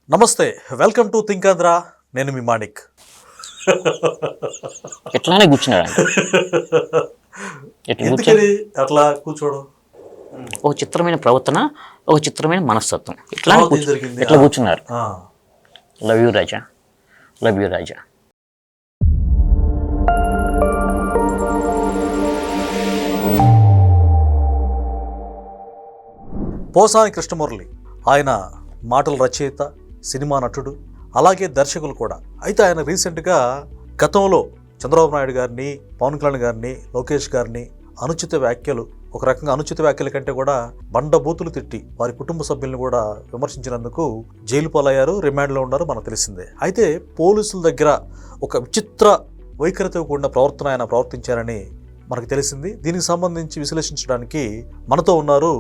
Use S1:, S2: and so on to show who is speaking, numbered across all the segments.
S1: నమస్తే, welcome to think Andhra. నేను మీ మాణిక్.
S2: ఎట్లానే కూర్చున్నాడు
S1: ఎందుకని అట్లా కూర్చోవడం?
S2: ఒక చిత్రమైన ప్రవర్తన, ఒక చిత్రమైన మనస్తత్వం. ఇట్లా కూర్చున్నారు. Love you Raja, love you Raja.
S1: Posani Krishna Murali ఆయన మాటల రచయిత, సినిమా నటుడు, అలాగే దర్శకులు కూడా. అయితే ఆయన రీసెంట్గా గతంలో చంద్రబాబు నాయుడు గారిని, పవన్ కళ్యాణ్ గారిని, లోకేష్ గారిని అనుచిత వ్యాఖ్యలు, ఒక రకంగా అనుచిత వ్యాఖ్యల కంటే కూడా బండబూతులు తిట్టి వారి కుటుంబ సభ్యులను కూడా విమర్శించినందుకు జైలు పాలయ్యారు, రిమాండ్లో ఉన్నారు, మనకు తెలిసిందే. అయితే పోలీసుల దగ్గర ఒక విచిత్ర వైఖరితో కూడిన ప్రవర్తన ఆయన ప్రవర్తించారని మనకు తెలిసింది. దీనికి సంబంధించి విశ్లేషించడానికి మనతో ఉన్నారు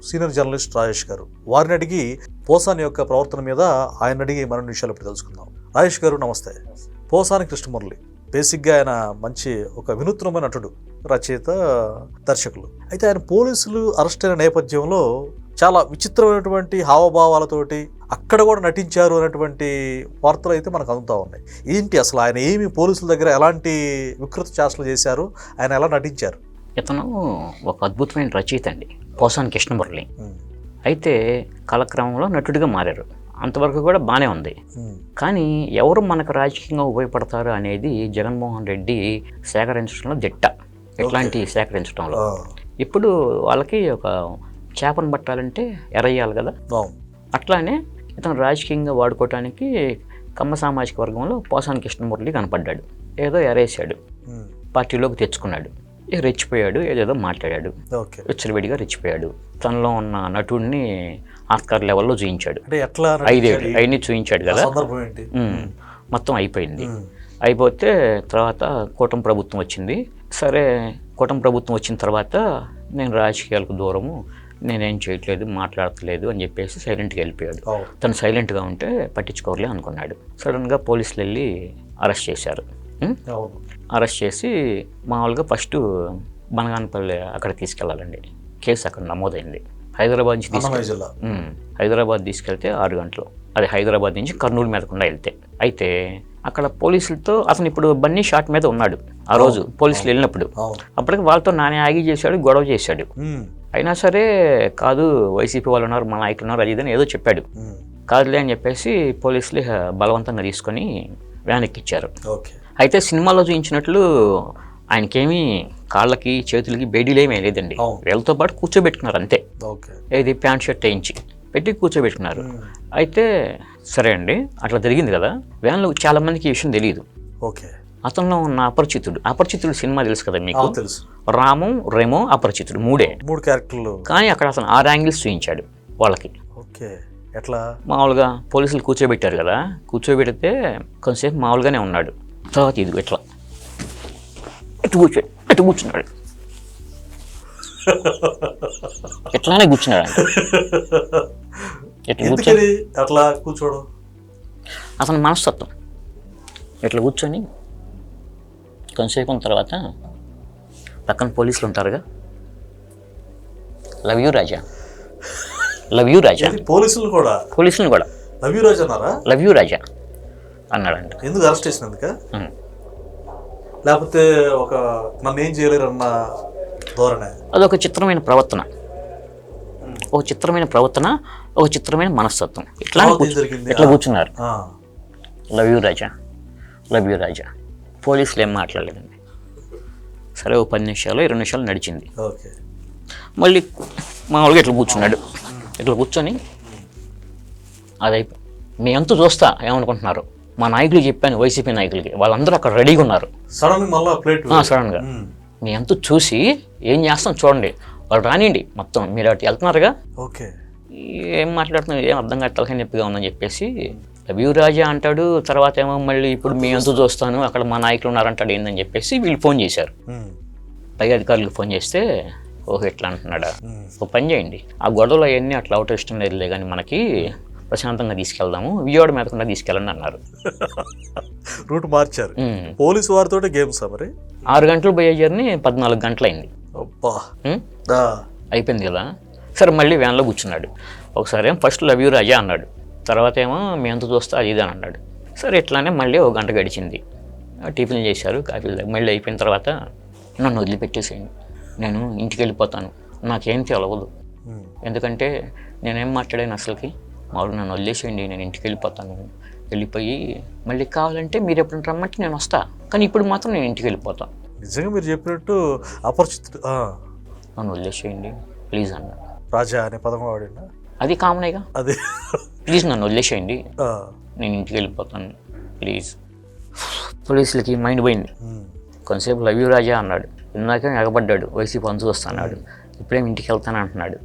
S1: సీనియర్ జర్నలిస్ట్ రాజేష్ గారు. వారిని అడిగి పోసాని యొక్క ప్రవర్తన మీద ఆయన అడిగి మరిన్ని విషయాలు ఇప్పుడు తెలుసుకుందాం. రాజేష్ గారు నమస్తే. పోసాని కృష్ణమురళి బేసిక్గా ఆయన మంచి ఒక వినూత్నమైన నటుడు, రచయిత, దర్శకులు. అయితే ఆయన పోలీసులు అరెస్ట్ అయిన నేపథ్యంలో చాలా విచిత్రమైనటువంటి హావభావాలతోటి అక్కడ కూడా నటించారు అనేటువంటి వార్తలు అయితే మనకు అందుతూ ఉన్నాయి. ఏంటి అసలు ఆయన ఏమి పోలీసుల దగ్గర ఎలాంటి వికృత చేష్టలు చేశారు, ఆయన ఎలా నటించారు?
S2: ఇతను ఒక అద్భుతమైన రచయిత అండి, పోసాని కృష్ణమురళి. అయితే కాలక్రమంలో నటుడిగా మారారు. అంతవరకు కూడా బాగానే ఉంది. కానీ ఎవరు మనకు రాజకీయంగా ఉపయోగపడతారు అనేది జగన్మోహన్ రెడ్డి సేకరించడంలో దిట్ట. ఎట్లాంటి సేకరించడంలో ఇప్పుడు వాళ్ళకి ఒక చేపను పట్టాలంటే ఎరయ్యాలి కదా. అట్లానే ఇతను రాజకీయంగా వాడుకోవటానికి కమ్మ సామాజిక వర్గంలో పోసాని కృష్ణమురళి కనపడ్డాడు. ఏదో ఎరేసాడు, పార్టీలోకి తెచ్చుకున్నాడు, రెచ్చిపోయాడు, ఏదేదో మాట్లాడాడు, విచ్చలవిడిగా రెచ్చిపోయాడు. తనలో ఉన్న నటుడిని ఆస్కార్ లెవెల్లో చూయించాడు. 5 ఏళ్ళు అవన్నీ చూయించాడు కదా. మొత్తం అయిపోయింది. అయిపోతే తర్వాత కూటమి ప్రభుత్వం వచ్చింది. సరే, కూటమి ప్రభుత్వం వచ్చిన తర్వాత నేను రాజకీయాలకు దూరము, నేనేం చేయట్లేదు, మాట్లాడట్లేదు అని చెప్పేసి సైలెంట్గా వెళ్ళిపోయాడు. తను సైలెంట్గా ఉంటే పట్టించుకోలే అనుకున్నాడు. సడన్గా పోలీసులు వెళ్ళి అరెస్ట్ చేశారు. అరెస్ట్ చేసి మామూలుగా ఫస్ట్ బనగానపల్లి అక్కడ తీసుకెళ్ళాలండి. కేసు అక్కడ నమోదైంది. హైదరాబాద్ నుంచి హైదరాబాద్ తీసుకెళ్తే 6 గంటలు. అది హైదరాబాద్ నుంచి కర్నూలు మీదకుండా వెళ్తే. అయితే అక్కడ పోలీసులతో అతను ఇప్పుడు బన్నీ షాట్ మీద ఉన్నాడు ఆ రోజు పోలీసులు వెళ్ళినప్పుడు. అప్పటికి వాళ్ళతో నానే ఆగి చేశాడు, గొడవ చేశాడు. అయినా సరే కాదు, వైసీపీ వాళ్ళు ఉన్నారు, మా నాయకులు ఉన్నారు, అది ఇదని ఏదో చెప్పాడు. కాదులే అని చెప్పేసి పోలీసులు బలవంతంగా తీసుకొని వ్యాన్ ఎక్కిచ్చారు. అయితే సినిమాలో చూపించినట్లు ఆయనకేమీ కాళ్ళకి చేతులకి బేడీలేమీ లేదండి. వీళ్ళతో పాటు కూర్చోబెట్టుకున్నారు అంతే. ఇది ప్యాంట్ షర్ట్ వేయించి పెట్టి కూర్చోబెట్టుకున్నారు. అయితే సరే అండి, అట్లా జరిగింది కదా. వ్యాన్లో చాలా మందికి ఈ విషయం తెలియదు. అతనిలో ఉన్న అపరిచితుడు సినిమా తెలుసు కదా మీకు. రాము, రెమో, అపరిచితుడు 3
S1: క్యారెక్టర్లు. కానీ
S2: అక్కడ అతను 6 యాంగిల్స్ చూపించాడు వాళ్ళకి.
S1: ఎట్లా
S2: మామూలుగా పోలీసులు కూర్చోబెట్టారు కదా, కూర్చోబెడితే కొంతసేపు మామూలుగానే ఉన్నాడు. తర్వాత ఇది ఎట్లా ఎటు కూర్చున్నాడు, ఎట్లానే కూర్చున్నాడు.
S1: అట్లా కూర్చోవడం
S2: అతని మనస్తత్వం. ఇట్లా కూర్చొని కొంతసేపు తర్వాత పక్కన పోలీసులు ఉంటారుగా, love you Raja, love you Raja. పోలీసులను కూడా లవ్ యూ రాజా అన్నారా? లవ్ యూ రాజా అన్నాడంట.
S1: ఎందుకు అరెస్ట్ చేసినందుక, లేకపోతే ఒక నన్ను ఏం చేయలేరు అన్న ధోరణి?
S2: అదొక చిత్రమైన ప్రవర్తన, ఒక చిత్రమైన ప్రవర్తన, ఒక చిత్రమైన మనస్తత్వం. ఇట్లా కూర్చున్నారు. Love you Raja, love you Raja. పోలీసులు ఏం మాట్లాడలేదండి. సరే, ఓ 10 నిమిషాలు 20 నిమిషాలు నడిచింది. మళ్ళీ మామూలుగా ఇట్లా కూర్చున్నాడు. ఇట్లా కూర్చొని అది మీ అంతా చూస్తా ఏమనుకుంటున్నారు, మా నాయకులు చెప్పాను, వైసీపీ నాయకులకి, వాళ్ళందరూ అక్కడ రెడీగా ఉన్నారు. సడన్గా మీ అంతా చూసి ఏం చేస్తాం చూడండి, వాళ్ళు రానియండి, మొత్తం మీరు అటు వెళ్తున్నారుగా, ఏం మాట్లాడుతున్నారు, ఏం అర్థం కాదు, తలకాయ నొప్పిగా ఉందని చెప్పేసి లవ్ యూ రాజా అంటాడు. తర్వాత ఏమో మళ్ళీ ఇప్పుడు మీ అంతా చూస్తాను, అక్కడ మా నాయకులు ఉన్నారంటాడు ఏందని చెప్పేసి వీళ్ళు ఫోన్ చేశారు. పై అధికారులకు ఫోన్ చేస్తే, ఓహో ఎట్లా అంటున్నాడా, ఒక పని చేయండి, ఆ గొడవలు అవన్నీ అట్లా అవుట్ ఇష్టం లేదులే కానీ మనకి ప్రశాంతంగా తీసుకెళ్దాము, విజయవాడ మీదకుండా తీసుకెళ్ళండి అన్నారు.
S1: రూట్ మార్చారు పోలీసు వారితో. గేమ్స్ మరి
S2: 6 గంటలు పోయే జర్నీ 14 గంటలు అయింది. అయిపోయింది కదా. సరే, మళ్ళీ వ్యాన్లో కూర్చున్నాడు. ఒకసారి ఫస్ట్ లవ్ యూ రాజా అన్నాడు. తర్వాత ఏమో మీ ఎంత చూస్తా అది ఇది అని అన్నాడు. సరే ఇట్లానే మళ్ళీ ఒక గంట గడిచింది. టిఫిన్ చేశారు, కాఫీలు తాగి మళ్ళీ అయిపోయిన తర్వాత నన్ను వదిలిపెట్టేసేయండి, నేను ఇంటికి వెళ్ళిపోతాను, నాకేం తెలవదు, ఎందుకంటే నేనేం మాట్లాడాను అసలుకి, మామూలు నన్ను వదిలేసేయండి, నేను ఇంటికి వెళ్ళిపోతాను, వెళ్ళిపోయి మళ్ళీ కావాలంటే మీరు ఎప్పుడు రమ్మంటే నేను వస్తా, కానీ ఇప్పుడు మాత్రం నేను ఇంటికి వెళ్ళిపోతాను.
S1: నిజంగా మీరు చెప్పినట్టు అపరిచితుడు.
S2: నన్ను వదిలేసేయండి ప్లీజ్ అన్న.
S1: రాజా అనే పదం వాడినా
S2: అది కామనేగా,
S1: అది
S2: ప్లీజ్ నన్ను వదిలేసేయండి, నేను ఇంటికి వెళ్ళిపోతాను ప్లీజ్. పోలీసులకి మైండ్ పోయింది. కొంతసేపు లవ్ యూ రాజా అన్నాడు, ఇందాక ఎగబడ్డాడు, వైసీపీ అంచు వస్తున్నాడు, ఇప్పుడేం ఇంటికి వెళ్తాను అంటున్నాడు.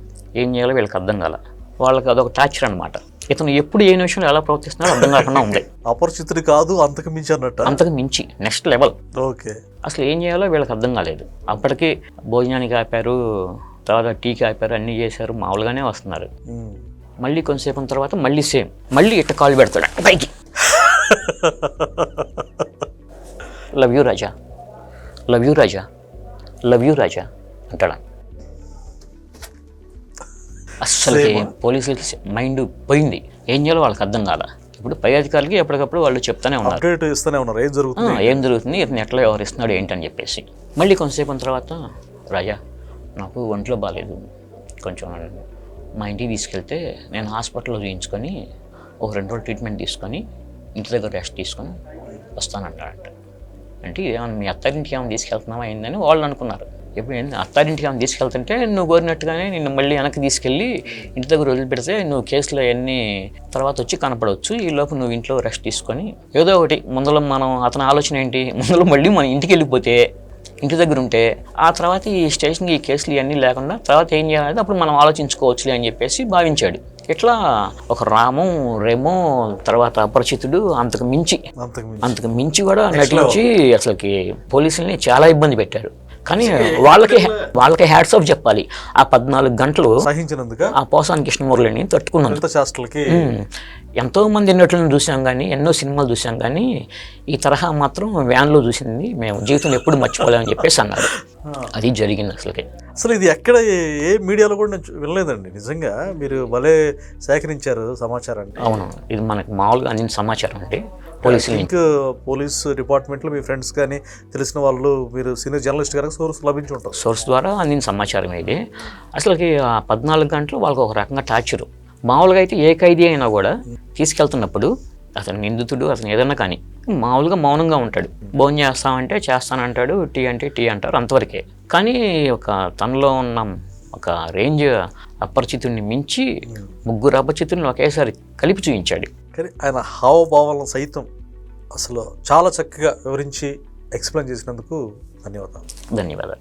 S2: ఏం చేయాలో వీళ్ళకి అర్థం కాల, వాళ్ళకి అదొక టార్చర్ అనమాట. ఇతను ఎప్పుడు ఏ నిమిషంలో ఎలా ప్రవర్తిస్తున్నాడో అర్థం కాకుండా ఉంది.
S1: అపరిచితుడు కాదు, అంతకు మించి అన్నట్టు.
S2: అంతకు మించి నెక్స్ట్ లెవెల్.
S1: ఓకే.
S2: అసలు ఏం చేయాలో వీళ్ళకి అర్థం కాలేదు. అప్పటికి భోజనానికి ఆపారు, తర్వాత టీకి ఆపారు, అన్నీ చేశారు, మామూలుగానే వస్తున్నారు. మళ్ళీ కొంతసేపు తర్వాత మళ్ళీ సేమ్, మళ్ళీ ఇట్ట కాలు పెడతాడు పైకి, love you Raja, love you Raja, love you Raja అంటాడు. అస్సలకి పోలీసులకి మైండ్ పోయింది, ఏం చేయాలో వాళ్ళకి అర్థం కాల. ఇప్పుడు పై అధికారులకి ఎప్పటికప్పుడు వాళ్ళు చెప్తానే ఉన్నారు, ఏం జరుగుతుంది, ఇతను ఎట్లా వ్యవహరిస్తున్నాడు ఏంటని చెప్పేసి. మళ్ళీ కొంతసేపు తర్వాత రాజా నాకు ఒంట్లో బాగాలేదు, కొంచెం మా ఇంటికి తీసుకెళ్తే నేను హాస్పిటల్లో చూయించుకొని ఒక 2 రోజులు ట్రీట్మెంట్ తీసుకొని ఇంటి దగ్గర రెస్ట్ తీసుకొని వస్తానంటాడంట. అంటే ఏమన్నా మీ అత్తారింటికి ఏమైనా తీసుకెళ్తున్నావా అయిందని వాళ్ళు అనుకున్నారు. ఎప్పుడు అత్తారింటికి ఏమైనా తీసుకెళ్తుంటే నువ్వు కోరినట్టుగానే నిన్ను మళ్ళీ వెనక్కి తీసుకెళ్ళి ఇంటి దగ్గర వదిలిపెడితే నువ్వు కేసులో అన్నీ తర్వాత వచ్చి కనపడవచ్చు, ఈ లోపు నువ్వు ఇంట్లో రెస్ట్ తీసుకొని ఏదో ఒకటి ముందర మనం అతని ఆలోచన ఏంటి, ముందర మళ్ళీ మనం ఇంటికి వెళ్ళిపోతే ఇంటి దగ్గర ఉంటే ఆ తర్వాత ఈ స్టేషన్కి ఈ కేసులు ఇవన్నీ లేకుండా తర్వాత ఏం చేయాలంటే అప్పుడు మనం ఆలోచించుకోవచ్చులే అని చెప్పేసి భావించాడు. ఇట్లా ఒక రాము రేమో తర్వాత అపరిచితుడు అంతకు మించి కూడా నటించి అసలుకి పోలీసుల్ని చాలా ఇబ్బంది పెట్టారు. కానీ వాళ్ళకి హ్యాట్స్ ఆఫ్ చెప్పాలి, ఆ 14 గంటలు
S1: సహించినందుకు
S2: ఆ పోసాని కృష్ణమురళిని తట్టుకున్నందుకు. ఎంతో మంది నటులను చూసాం కానీ, ఎన్నో సినిమాలు చూసాం కానీ ఈ తరహా మాత్రం వ్యాన్లో చూసింది మేము జీవితంలో ఎప్పుడు మర్చిపోలేమని చెప్పేసి అన్నారు. అది జరిగింది అసలుకి.
S1: అసలు ఇది ఎక్కడ ఏ మీడియాలో కూడా నేను వినలేదండి. నిజంగా మీరు భలే సేకరించారు సమాచారాన్ని.
S2: అవును, ఇది మనకు మామూలుగా అందిన సమాచారం అండి.
S1: పోలీస్ డిపార్ట్మెంట్లో మీ ఫ్రెండ్స్ కానీ తెలిసిన వాళ్ళు, మీరు సీనియర్ జర్నలిస్ట్ గారికి సోర్స్ లభించి ఉంటారు.
S2: సోర్స్ ద్వారా అందిన సమాచారం ఇది. అసలుకి ఆ 14 గంటలు వాళ్ళకి ఒక రకంగా టార్చరు. మామూలుగా అయితే ఏ ఖైదీ అయినా కూడా తీసుకెళ్తున్నప్పుడు అతను నిందితుడు అతను ఏదన్నా కానీ మామూలుగా మౌనంగా ఉంటాడు. భోజనం చేస్తామంటే చేస్తానంటాడు, టీ అంటే టీ అంటారు, అంతవరకే. కానీ ఒక తనలో ఉన్న ఒక రేంజ్ అపరిచితుడిని మించి 3 అపరిచితుల్ని ఒకేసారి కలిపి చూపించాడు.
S1: కానీ ఆయన హావభావాలను సైతం అసలు చాలా చక్కగా వివరించి ఎక్స్ప్లెయిన్ చేసినందుకు ధన్యవాదాలు.